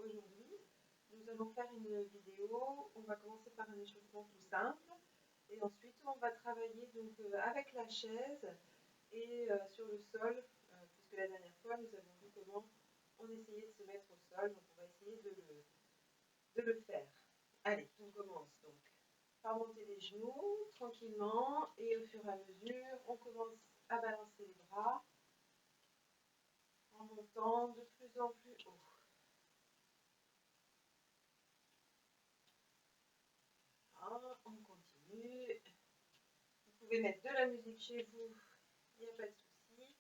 aujourd'hui, nous allons faire une vidéo. On va commencer par un échauffement tout simple et ensuite on va travailler donc avec la chaise et sur le sol, puisque la dernière fois nous avons vu comment on essayait de se mettre au sol, donc on va essayer de le faire. Allez, on commence donc par monter les genoux tranquillement et au fur et à mesure on commence à balancer les bras en montant de plus en plus haut. On continue. Vous pouvez mettre de la musique chez vous, il n'y a pas de souci.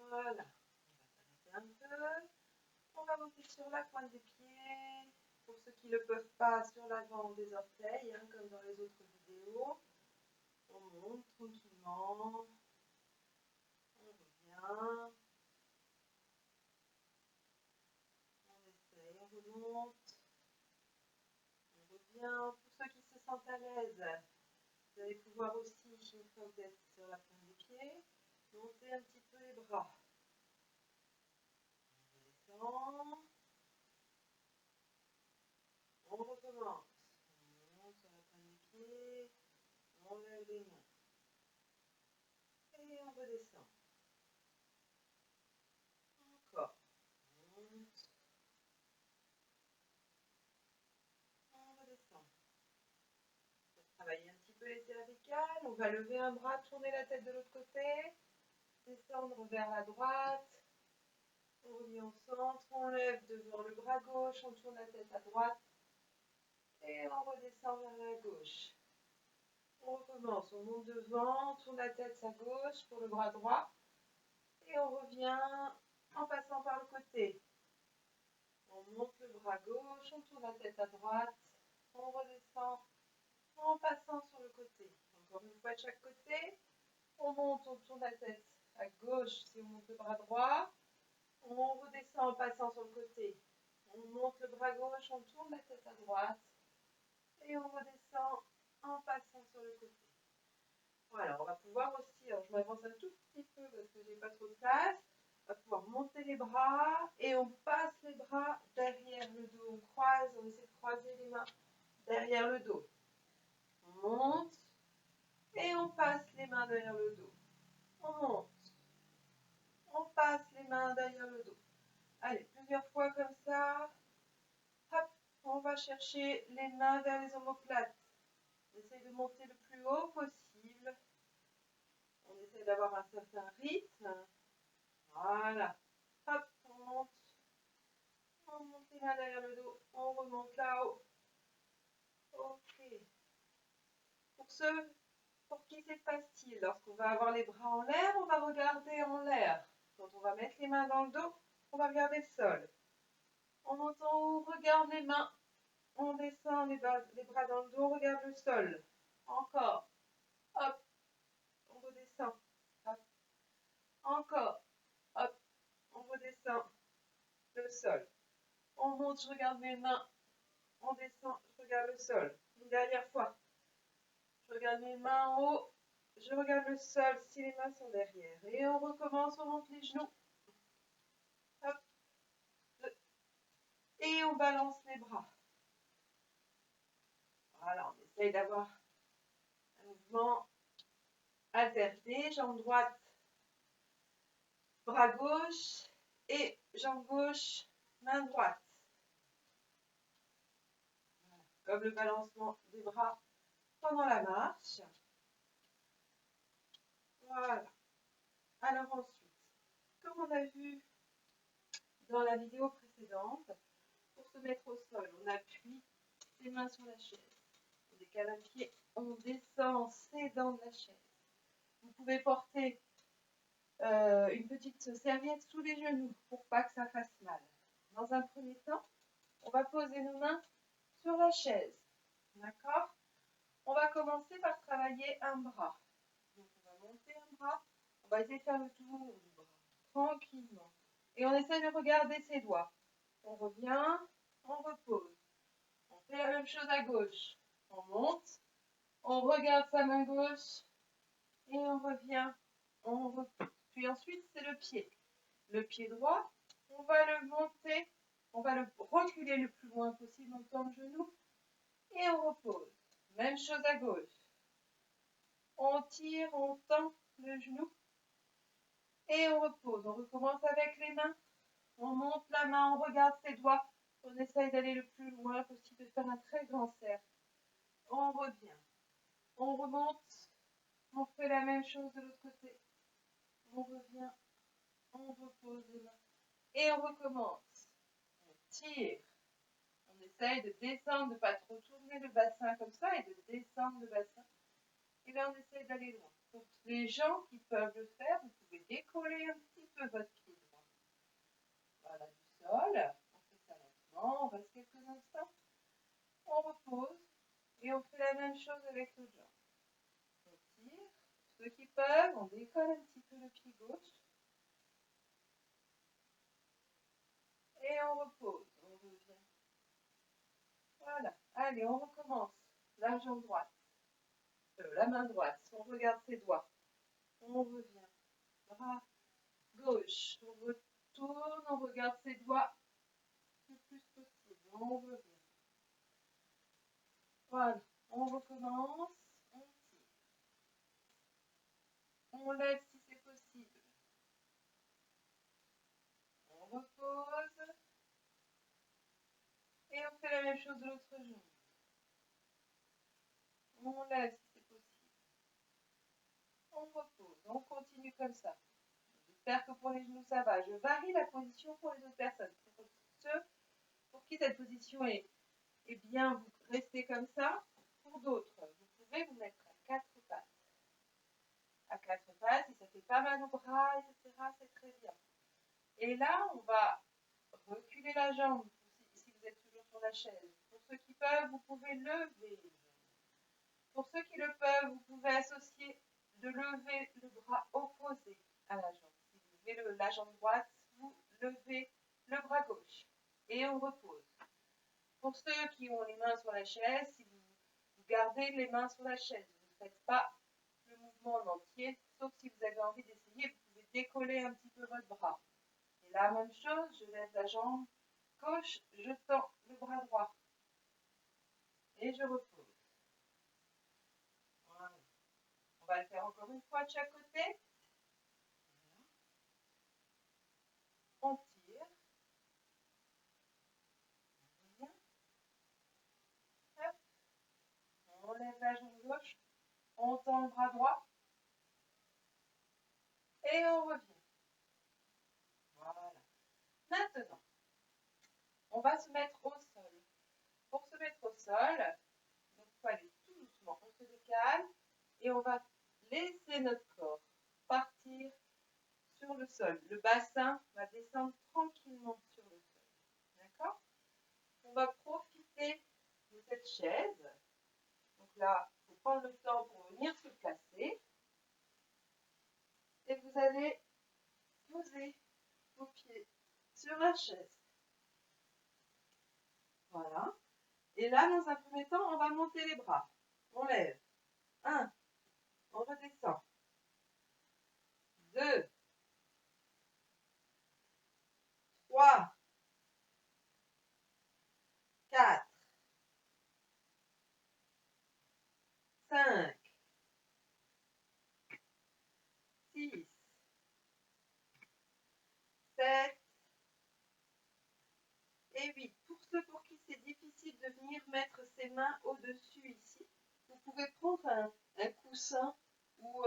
Voilà, on va s'arrêter un peu. On va monter sur la pointe des pieds. Pour ceux qui ne le peuvent pas, sur l'avant des orteils, comme dans les autres vidéos. On monte tranquillement. On revient. On essaye, on remonte. On revient. Pour ceux qui se sentent à l'aise, vous allez pouvoir aussi, une fois que vous êtes sur la pointe des pieds, monter un petit peu les bras. On descend. On recommence. On monte sur la pointe des pieds. On lève les mains. Et on redescend. Encore. On monte. On redescend. On va travailler un petit peu les cervicales. On va lever un bras, tourner la tête de l'autre côté. Descendre vers la droite. On revient au centre. On lève devant le bras gauche. On tourne la tête à droite. Et on redescend vers la gauche. On recommence. On monte devant. On tourne la tête à gauche pour le bras droit. Et on revient en passant par le côté. On monte le bras gauche, on tourne la tête à droite, on redescend en passant sur le côté. Encore une fois de chaque côté. On monte, on tourne la tête à gauche si on monte le bras droit. On redescend en passant sur le côté. On monte le bras gauche, on tourne la tête à droite. Et on redescend en passant sur le côté. Voilà, on va pouvoir aussi, alors je m'avance un tout petit peu parce que j'ai pas trop de place. On va pouvoir monter les bras et on passe les bras derrière le dos. On croise, on essaie de croiser les mains derrière le dos. On monte et on passe les mains derrière le dos. On monte. On passe les mains derrière le dos. Allez, plusieurs fois comme ça. Hop, on va chercher les mains vers les omoplates. On essaie de monter le plus haut possible. On essaie d'avoir un certain rythme. Voilà. Hop, on monte. On monte les mains derrière le dos. On remonte là-haut. Ok. Pour ceux pour qui c'est facile, lorsqu'on va avoir les bras en l'air, on va regarder en l'air. Quand on va mettre les mains dans le dos, on va regarder le sol. On monte en haut, on regarde les mains. On descend les bras dans le dos, on regarde le sol. Encore. Hop. On redescend. Hop. Encore. Hop. On redescend le sol. On monte, je regarde mes mains. On descend, je regarde le sol. Une dernière fois. Je regarde mes mains en haut. Je regarde le sol si les mains sont derrière. Et on recommence, on monte les genoux. Hop. Et on balance les bras. Voilà, on essaye d'avoir un mouvement alterné. Jambe droite, bras gauche. Et jambe gauche, main droite. Voilà. Comme le balancement des bras pendant la marche. Voilà. Alors ensuite, comme on a vu dans la vidéo précédente, pour se mettre au sol, on appuie ses mains sur la chaise. On décale un pied, on descend ses dents de la chaise. Vous pouvez porter une petite serviette sous les genoux pour pas que ça fasse mal. Dans un premier temps, on va poser nos mains sur la chaise. D'accord? On va commencer par travailler un bras. Donc on va monter un bras. On va essayer de faire le tour du bras tranquillement. Et on essaie de regarder ses doigts. On revient, on repose. On fait la même chose à gauche. On monte, On regarde sa main gauche et on revient. On repousse. Puis ensuite, c'est le pied. Le pied droit, on va le monter. On va le reculer le plus loin possible. On tend le genou et on repose. Même chose à gauche. On tire, on tend le genou et on repose. On recommence avec les mains. On monte la main, on regarde ses doigts. On essaye d'aller le plus loin possible, de faire un très grand cercle. On revient. On remonte. On fait la même chose de l'autre côté. On revient. On repose les mains. Et on recommence. On tire. On essaye de descendre, de ne pas trop tourner le bassin comme ça et de descendre le bassin. Et là, on essaye d'aller loin. Pour les gens qui peuvent le faire, vous pouvez décoller un petit peu votre pied droit. Voilà, du sol. On fait ça lentement. On reste quelques instants. On repose. Et on fait la même chose avec l'autre jambe. On tire. Ceux qui peuvent, on décolle un petit peu le pied gauche. Et on repose. On revient. Voilà. Allez, on recommence. La jambe droite. La main droite. On regarde ses doigts. On revient. Bras gauche. On retourne. On regarde ses doigts le plus possible. On revient. Voilà. On recommence. On tire. On lève si c'est possible. On repose. Et on fait la même chose de l'autre jambe. On lève si c'est possible. On repose. On continue comme ça. J'espère que pour les genoux, ça va. Je varie la position pour les autres personnes. Pour ceux pour qui cette position est bien, vous restez comme ça. Pour d'autres, vous pouvez vous mettre à quatre pattes. À quatre pattes, si ça fait pas mal au bras, etc., c'est très bien. Et là, on va reculer la jambe, si vous êtes toujours sur la chaise. Pour ceux qui peuvent, vous pouvez lever les jambes. Pour ceux qui le peuvent, vous pouvez associer de lever le bras opposé à la jambe. Si vous levez la jambe droite, vous levez le bras gauche. Et on repose. Pour ceux qui ont les mains sur la chaise, si vous gardez les mains sur la chaise, vous ne faites pas le mouvement en entier, sauf si vous avez envie d'essayer, vous pouvez décoller un petit peu votre bras. Et la même chose, je lève la jambe gauche, je tends le bras droit. Et je repose. Voilà. On va le faire encore une fois de chaque côté. Voilà. On tire. On revient. Hop. On lève la jambe gauche. On tend le bras droit. Et on revient. Voilà. Maintenant, on va se mettre au sol. Pour se mettre au sol, donc il faut aller tout doucement. On se décale et on va laisser notre corps partir sur le sol. Le bassin va descendre tranquillement sur le sol. D'accord? On va profiter de cette chaise. Donc là, il faut prendre le temps pour venir se placer. Et vous allez poser vos pieds sur la chaise. Voilà. Et là, dans un premier temps, on va monter les bras. On lève. 1. On redescend. 2. 3. 4. 5. 6. 7. Et 8. Pour ceux pour qui c'est difficile de venir mettre ses mains au-dessus ici, vous pouvez prendre un coussin ou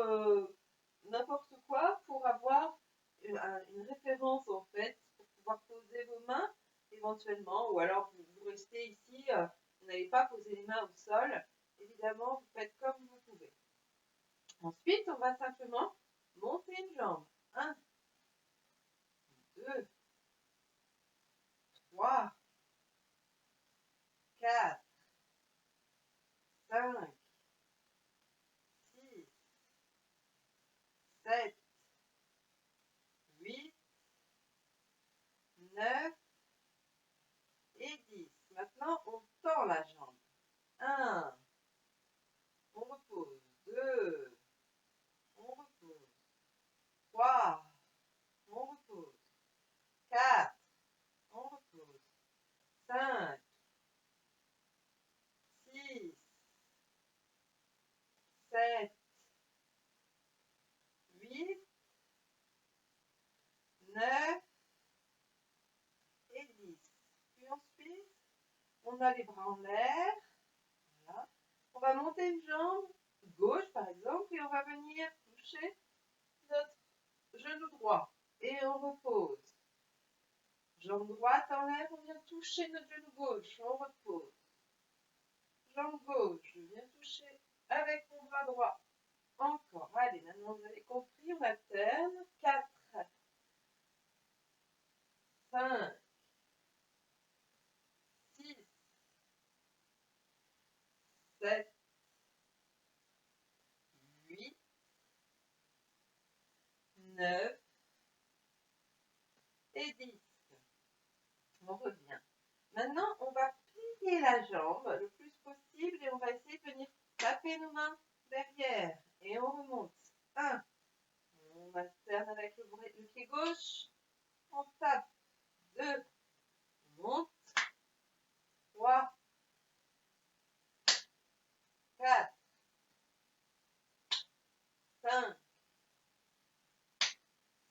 n'importe quoi pour avoir une référence en fait, pour pouvoir poser vos mains éventuellement, ou alors vous restez ici, vous n'allez pas poser les mains au sol, évidemment vous faites comme vous pouvez. Ensuite, on va simplement monter une jambe. 1, 2, 3, 4, 5, 6, 7, 8, 9 et 10. Maintenant, on tend la jambe. 1. On on a les bras en l'air. Voilà. On va monter une jambe gauche par exemple et on va venir toucher notre genou droit. Et on repose. Jambe droite en l'air, on vient toucher notre genou gauche, on repose. Jambe gauche, je viens toucher avec mon bras droit. Encore, allez, maintenant vous avez compris, on alterne. 4, 5, 6, 7, 8, 9 et 10. On revient. Maintenant, on va plier la jambe le plus possible et on va essayer de venir taper nos mains derrière. Et on remonte. 1. On alterne avec le pied gauche. On tape. 2. On monte. 3. 4. 5.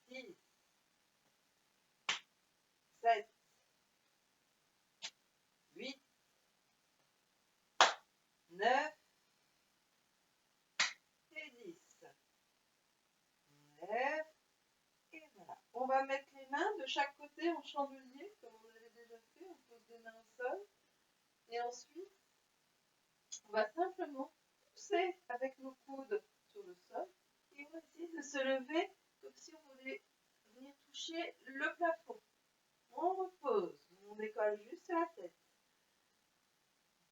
6. 7. 8. 9. Et 10. On lève. Et voilà. On va mettre les mains de chaque côté en chandelier, comme on avait déjà fait. On pose les mains au sol. Et ensuite, on va simplement pousser avec nos coudes sur le sol. Et on va essayer de se lever comme si on voulait venir toucher le plafond. On repose. On décolle juste la tête.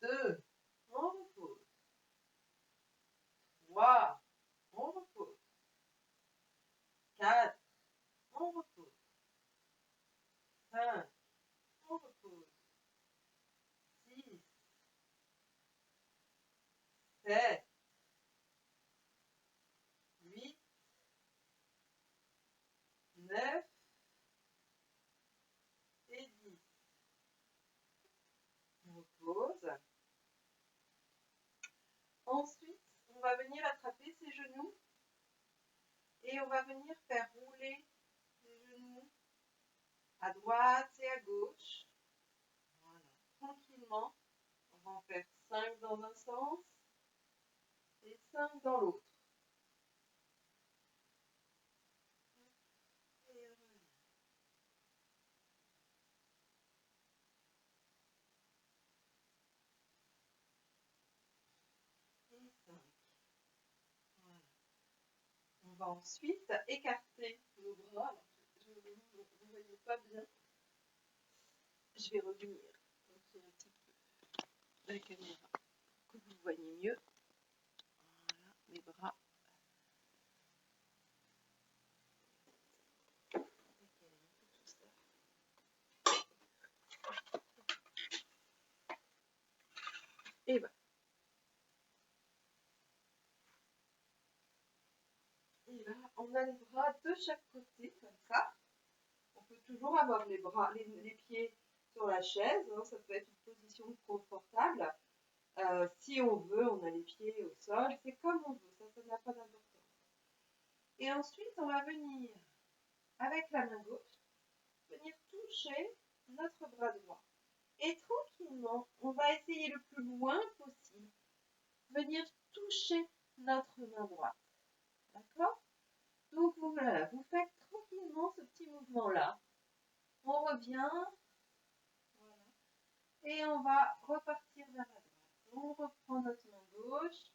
2. On repose. 3. On repose. 4. On repose. 5. On repose. 6. 7. 8. 9. Et 10. On repose. Ensuite, on va venir attraper ses genoux et on va venir faire rouler les genoux à droite et à gauche. Voilà, tranquillement. On va en faire 5 dans un sens et 5 dans l'autre. Et on revient. Et 5. Voilà. On va ensuite écarter nos bras. Alors, vous ne voyez pas bien. Je vais revenir un petit peu la caméra pour que vous voyez mieux. Voilà, mes bras. Et voilà. Et là, on a les bras de chaque côté, comme ça. On peut toujours avoir les bras, les pieds sur la chaise. Hein, ça peut être une position confortable. Si on veut, on a les pieds au sol. C'est comme on veut. Ça n'a pas d'importance. Et ensuite, on va venir, avec la main gauche, venir toucher notre bras droit. Et tranquillement, on va essayer le plus loin possible, venir toucher notre main droite. D'accord? Donc voilà, vous faites tranquillement ce petit mouvement-là. On revient. Voilà. Et on va repartir vers la droite. On reprend notre main gauche.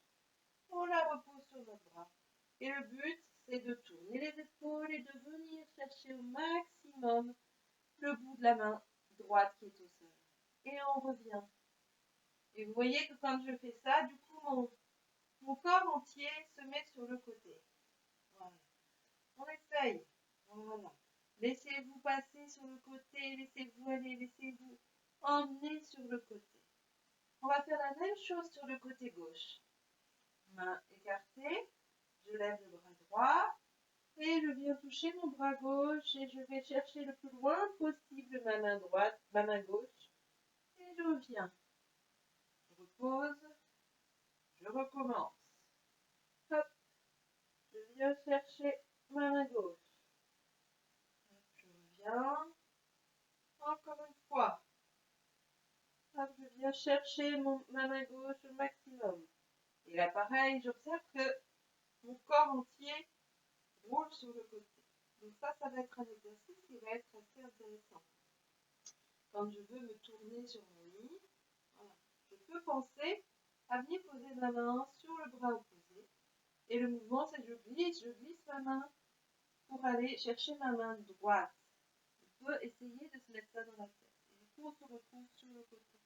On la repose sur notre bras. Et le but, c'est de tourner les épaules et de venir chercher au maximum le bout de la main droite qui est au sol. Et on revient. Et vous voyez que quand je fais ça, du coup, mon corps entier se met sur le côté. Voilà. On essaye. Voilà. Laissez-vous passer sur le côté, laissez-vous aller, laissez-vous emmener sur le côté. On va faire la même chose sur le côté gauche. Main écartée, je lève le bras droit et je viens toucher mon bras gauche et je vais chercher le plus loin possible ma main droite, ma main gauche et je reviens. Je repose, je recommence. Hop, je viens chercher ma main gauche. Hop, je reviens. Encore une fois. hop, je viens chercher ma main gauche au maximum. Et là, pareil, j'observe que mon corps entier roule sur le côté. Donc ça va être un exercice qui va être assez intéressant. Quand je veux me tourner sur mon lit, voilà, je peux penser à venir poser ma main sur le bras opposé. Et le mouvement, c'est que je glisse ma main pour aller chercher ma main droite. On peut essayer de se mettre ça dans la tête. Et du coup, on se retrouve sur le côté.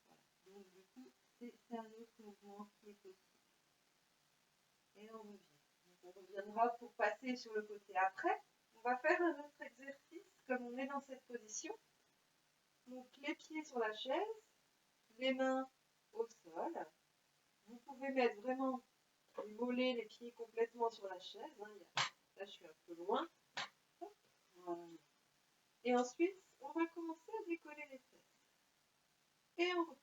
Voilà. Donc du coup, c'est un autre mouvement qui est possible. Et on revient. Donc, on reviendra pour passer sur le côté après. On va faire un autre exercice comme on est dans cette position. Donc les pieds sur la chaise, les mains au sol. Vous pouvez mettre vraiment les mollets, les pieds complètement sur la chaise. Hein. Là, je suis un peu loin. Voilà. Et ensuite, on va commencer à décoller les fesses. Et on repose.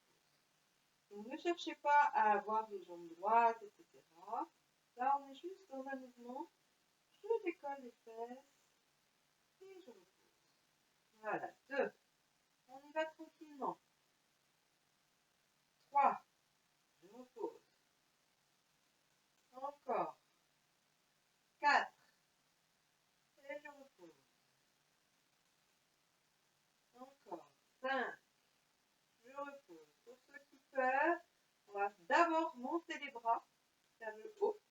Donc ne cherchez pas à avoir les jambes droites, etc. Là, on est juste dans un mouvement. Je décolle les fesses et je repose. Voilà, 2. On y va tranquillement. 3. Je repose. Encore. 4. Et je repose. Encore. 5. Je repose. Pour ceux qui peuvent, on va d'abord monter les bras vers le haut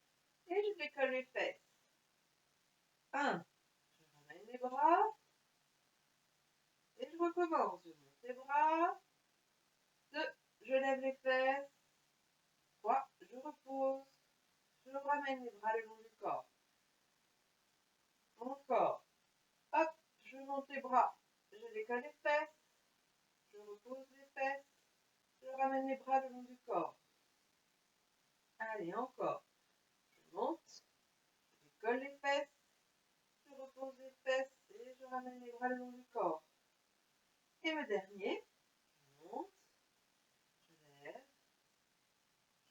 et je décolle les fesses. 1. Je ramène les bras et je recommence. Je monte les bras. 2. Je lève les fesses. 3. Je repose. Je ramène les bras le long du corps. Encore. Hop, je monte les bras. Je décolle les fesses. Je repose les fesses. Je ramène les bras le long du corps. Allez, encore. Je monte. Je décolle les fesses. Je repose les fesses et je ramène les bras le long du corps. Et le dernier. Je monte. Je lève.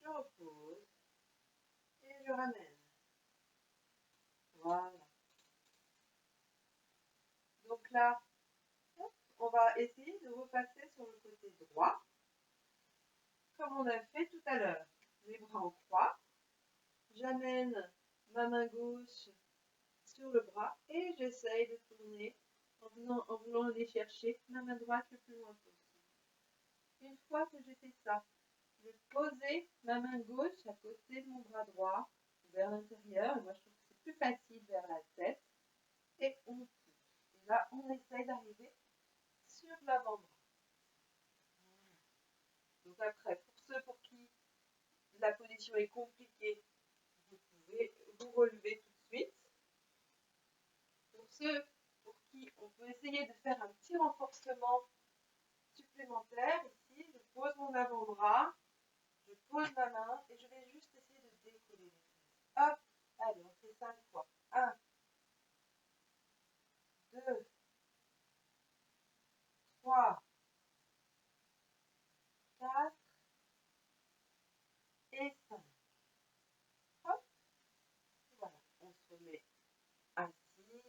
Je repose. Et je ramène. Voilà. Donc là, on va essayer de repasser sur le côté droit, comme on a fait tout à l'heure. Les bras en croix. J'amène ma main gauche sur le bras et j'essaye de tourner en voulant aller chercher ma main droite le plus loin possible. Une fois que j'ai fait ça, je vais poser ma main gauche à côté de mon bras droit vers l'intérieur. Moi, je trouve que c'est plus facile vers la tête. Et on pousse. Et là, on essaye d'arriver sur l'avant-bras. Donc après, pour ceux pour qui la position est compliquée, vous pouvez vous relever tout de suite. Pour ceux pour qui on peut essayer de faire un petit renforcement supplémentaire, ici, je pose mon avant-bras, je pose ma main et je vais juste essayer de décoller les fesses. Hop, allez, on fait 5 fois. 1, 2, 3, 4 et 5. Hop, voilà, on se remet assise,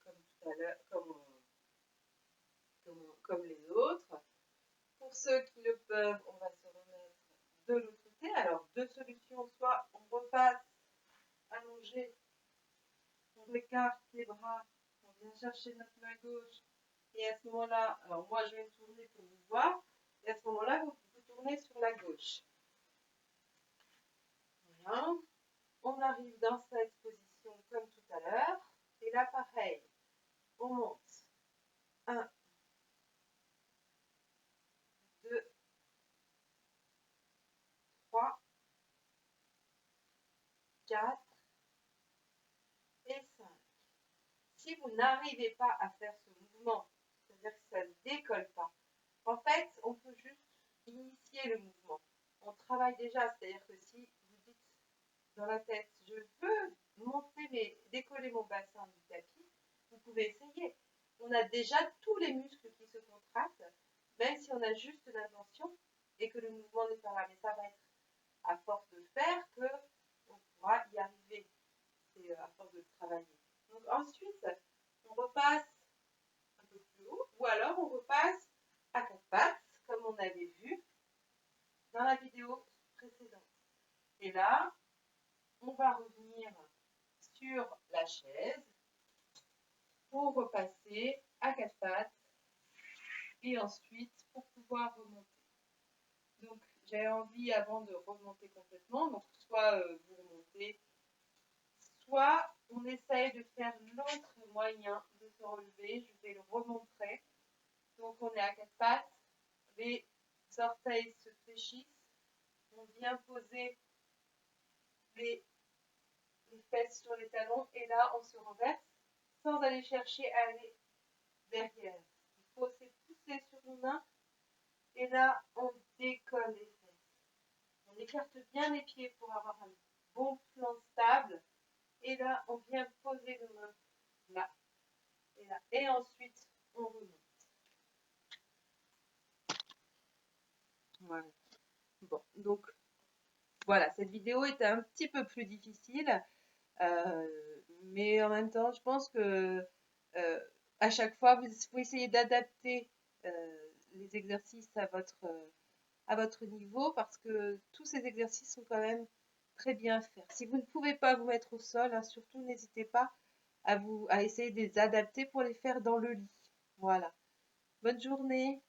comme tout à l'heure, comme les autres. Pour ceux qui le peuvent, on va se remettre de l'autre côté. Alors, deux solutions. Soit on repasse allongé, on écarte les bras, on vient chercher notre main gauche. Et à ce moment-là, alors moi je vais me tourner pour vous voir. Et à ce moment-là, vous tournez sur la gauche. Voilà. On arrive dans cette position comme tout à l'heure. Et là, pareil, on monte. 1, 2, 3, 4 et 5. Si vous n'arrivez pas à faire ce mouvement, c'est-à-dire que ça ne décolle pas, en fait, on peut juste initier le mouvement. On travaille déjà, c'est-à-dire que si vous dites dans la tête, je veux décoller mon bassin du tapis, vous pouvez essayer. On a déjà tous les muscles qui se contractent, même si on a juste l'intention et que le mouvement n'est pas là. Mais ça va être à force de le faire qu'on pourra y arriver. C'est à force de le travailler. Donc ensuite, on repasse un peu plus haut, ou alors on repasse à 4 pattes, comme qu'on avait vu dans la vidéo précédente. Et là, on va revenir sur la chaise pour repasser à 4 pattes et ensuite pour pouvoir remonter. Donc j'ai envie avant de remonter complètement, donc soit vous remontez, soit on essaye de faire l'autre moyen de se relever. Je vais le remontrer. Donc on est à 4 pattes, les orteils se fléchissent, on vient poser les fesses sur les talons et là on se renverse sans aller chercher à aller derrière. Il faut se pousser sur nos mains et là on décolle les fesses. On écarte bien les pieds pour avoir un bon flanc stable et là on vient poser nos mains là et là et ensuite on remonte. Voilà. Bon, donc voilà, cette vidéo est un petit peu plus difficile, mais en même temps, je pense que à chaque fois, vous essayez d'adapter les exercices à votre niveau parce que tous ces exercices sont quand même très bien à faire. Si vous ne pouvez pas vous mettre au sol, hein, surtout n'hésitez pas à essayer de les adapter pour les faire dans le lit. Voilà. Bonne journée.